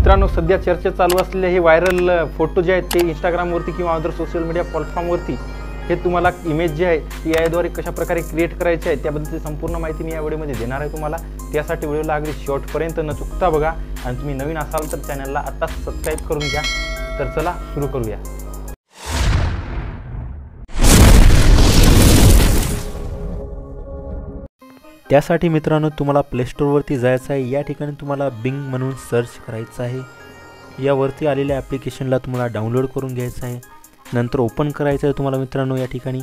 मित्रांनो, सध्या चर्चा चालू असलेले हे व्हायरल फोटो जे आहेत ते इंस्टाग्रामवरती किंवा अदर सोशल मीडिया प्लॅटफॉर्मवरती हे तुम्हाला इमेज जी आहे ती याद्वारे कशा प्रकारे क्रिएट करायची आहे त्याबद्दलची संपूर्ण माहिती मी या व्हिडिओमध्ये देणार आहे तुम्हाला। त्यासाठी व्हिडिओला अगदी शेवटपर्यंत न चुकता बघा आणि तुम्ही नवीन असाल तर चॅनलला आत्ताच सबस्क्राइब करून घ्या। तर चला सुरू करूया। त्यासाठी मित्रांनो तुम्हाला प्ले स्टोअरवरती जायचं आहे। या ठिकाणी तुम्हाला बिंग म्हणून सर्च करायचं आहे। यावरती आलेल्या ॲप्लिकेशनला तुम्हाला डाउनलोड करून घ्यायचं आहे। नंतर ओपन करायचं आहे तुम्हाला मित्रांनो। या ठिकाणी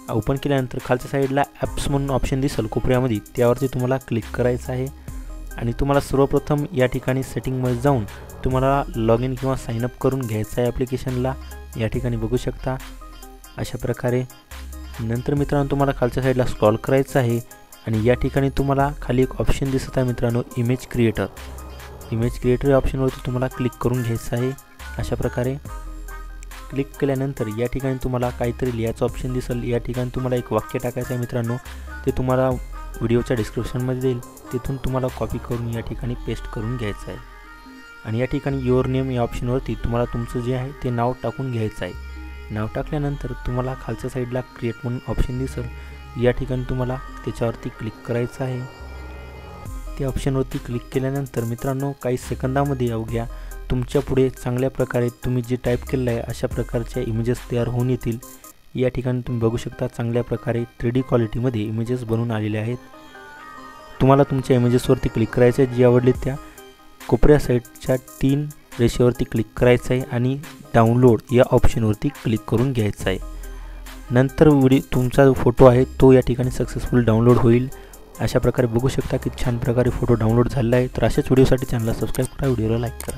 ओपन केल्यानंतर खालच्या साईडला ॲप्स म्हणून ऑप्शन दिसेल कोपऱ्यामध्ये, त्यावरती तुम्हाला क्लिक करायचं आहे आणि तुम्हाला सर्वप्रथम या ठिकाणी सेटिंगमध्ये जाऊन तुम्हाला लॉग इन किंवा साइन अप करून घ्यायचं आहे ॲप्लिकेशनला। या ठिकाणी बघू शकता अशा प्रकारे। नंतर मित्रांनो तुम्हाला खालच्या साईडला स्क्रॉल करायचं आहे आणि या ठिकाणी तुम्हाला खाली एक ऑप्शन दिसत आहे मित्रांनो, इमेज क्रिएटर। इमेज क्रिएटर या ऑप्शनवरती तुम्हाला क्लिक करून घ्यायचं आहे। अशा प्रकारे क्लिक केल्यानंतर या ठिकाणी तुम्हाला काहीतरी लिहायचं ऑप्शन दिसेल। या ठिकाणी तुम्हाला एक वाक्य टाकायचं आहे मित्रांनो, ते तुम्हाला व्हिडिओच्या डिस्क्रिप्शनमध्ये देईल, तिथून तुम्हाला कॉपी करून या ठिकाणी पेस्ट करून घ्यायचं आहे। आणि या ठिकाणी युअर नेम या ऑप्शनवरती तुम्हाला तुमचं जे आहे ते नाव टाकून घ्यायचं आहे। नाव टाकल्यानंतर तुम्हाला खालच्या साईडला क्रिएट म्हणून ऑप्शन दिसेल, या ठिकाणी तुम्हाला त्याच्यावरती क्लिक करायचं आहे। त्या ऑप्शनवरती क्लिक केल्यानंतर मित्रांनो काही सेकंदामध्ये अवघ्या तुमच्या पुढे चांगल्या प्रकारे तुम्ही जे टाईप केलेलं आहे अशा प्रकारच्या इमेजेस तयार होऊन येतील। या ठिकाणी तुम्ही बघू शकता चांगल्या प्रकारे 3D क्वालिटीमध्ये इमेजेस बनवून आलेले आहेत। तुम्हाला तुमच्या इमेजेसवरती क्लिक करायचं आहे, जी आवडली त्या कोपऱ्या साईडच्या 3 रेषेवरती क्लिक करायचं आहे आणि डाउनलोड या ऑप्शनवरती क्लिक करून घ्यायचं आहे। नंतर तुमचा जो फोटो आहे तो या ठिकाणी सक्सेसफुल डाउनलोड होईल। अशा प्रकारे बघू शकता की छान प्रकारे फोटो डाउनलोड झालेला आहे। तर अशाच व्हिडिओसाठी चॅनलला सबस्क्राइब करा, व्हिडिओला लाईक करा।